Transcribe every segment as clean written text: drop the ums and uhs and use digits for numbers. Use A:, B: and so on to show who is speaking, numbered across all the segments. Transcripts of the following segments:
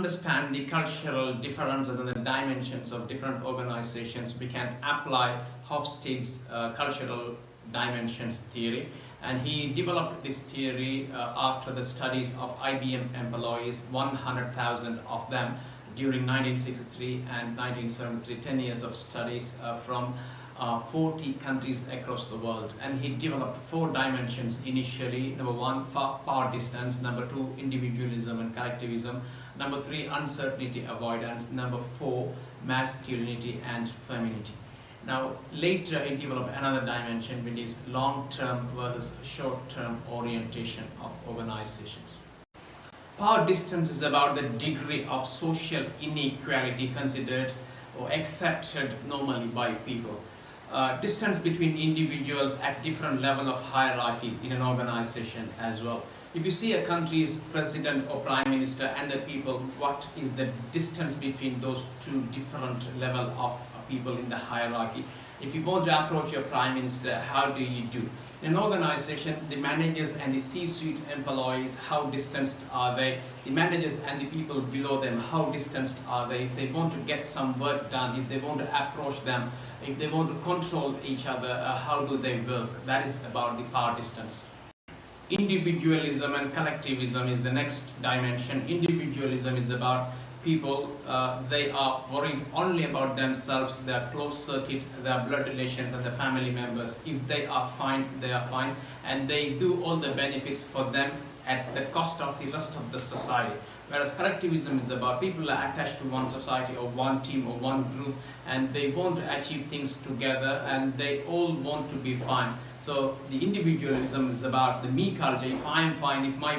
A: understand the cultural differences and the dimensions of different organizations, we can apply Hofstede's cultural dimensions theory. And he developed this theory after the studies of IBM employees, 100,000 of them during 1963 and 1973, 10 years of studies from 40 countries across the world. And he developed 4 dimensions initially. Number 1, power distance. Number 2, individualism and collectivism. Number 3, uncertainty avoidance. Number 4, masculinity and femininity. Now later he developed another dimension, which is long-term versus short-term orientation of organizations. Power distance is about the degree of social inequality considered or accepted normally by people. Distance between individuals at different level of hierarchy in an organization as well. If you see a country's president or prime minister and the people, what is the distance between those two different level of people in the hierarchy? If you want to approach your prime minister, how do you do? In an organization, the managers and the C-suite employees, how distanced are they? The managers and the people below them, how distanced are they? If they want to get some work done, if they want to approach them, if they want to control each other, how do they work? That is about the power distance. Individualism and collectivism is the next dimension. Individualism is about people, they are worried only about themselves, their close circuit, their blood relations and their family members. If they are fine, they are fine, and they do all the benefits for them at the cost of the rest of the society. Whereas collectivism is about people are attached to one society or one team or one group, and they want to achieve things together and they all want to be fine. So the individualism is about the me culture. If I am fine, if my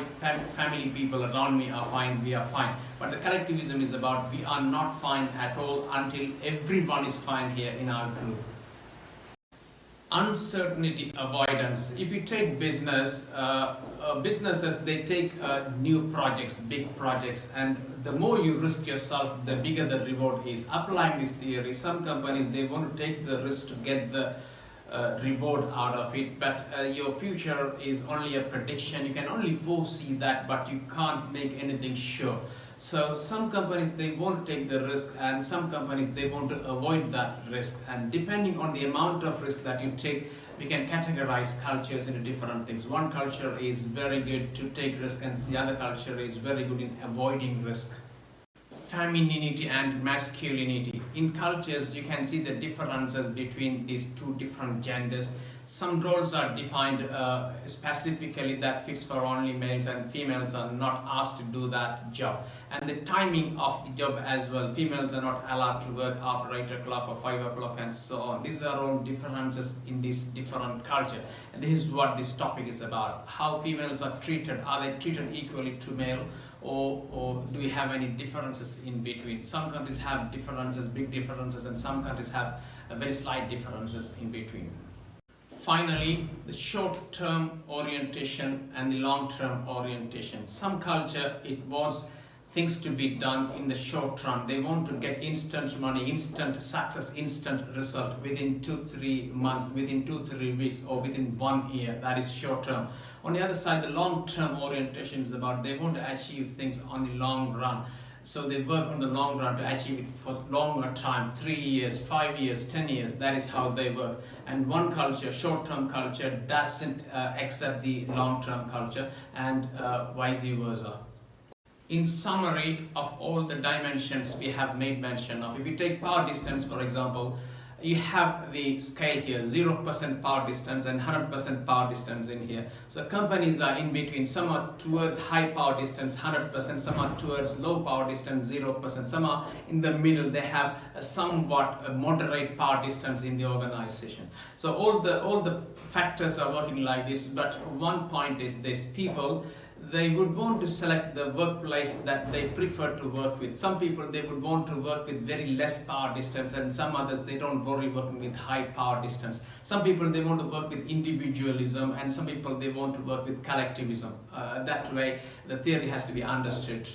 A: family people around me are fine, we are fine. But the collectivism is about we are not fine at all until everyone is fine here in our group. Uncertainty avoidance. If you take business, businesses, they take new projects, big projects, and the more you risk yourself, the bigger the reward is. Applying this theory, some companies, they want to take the risk to get the reward out of it, but your future is only a prediction. You can only foresee that, but you can't make anything sure. So some companies, they won't take the risk, and some companies, they want to avoid that risk. And depending on the amount of risk that you take, we can categorize cultures into different things. One culture is very good to take risk, and the other culture is very good in avoiding risk. Femininity and masculinity. In cultures, you can see the differences between these two different genders. Some roles are defined specifically that fits for only males, and females are not asked to do that job. And the timing of the job as well. Females are not allowed to work after 8 o'clock or 5 o'clock and so on. These are all differences in this different culture. And this is what this topic is about. How females are treated. Are they treated equally to male? Or do we have any differences in between? Some countries have differences, big differences, and some countries have very slight differences in between. Finally, the short-term orientation and the long-term orientation. Some culture, it wants things to be done in the short run. They want to get instant money, instant success, instant result within 2-3 months, within 2-3 weeks, or within 1 year. That is short term. On the other side, the long-term orientation is about they want to achieve things on the long run. So they work on the long run to achieve it for longer time, 3 years, 5 years, 10 years. That is how they work. And one culture, short-term culture, doesn't accept the long-term culture, and vice versa. In summary of all the dimensions we have made mention of, if you take power distance, for example, you have the scale here, 0% power distance and 100% power distance in here. So companies are in between. Some are towards high power distance, 100%. Some are towards low power distance, 0%. Some are in the middle. They have a somewhat moderate power distance in the organization. So all the factors are working like this. But one point is this: people, they would want to select the workplace that they prefer to work with. Some people, they would want to work with very less power distance, and some others, they don't worry working with high power distance. Some people, they want to work with individualism, and some people, they want to work with collectivism. That way, the theory has to be understood.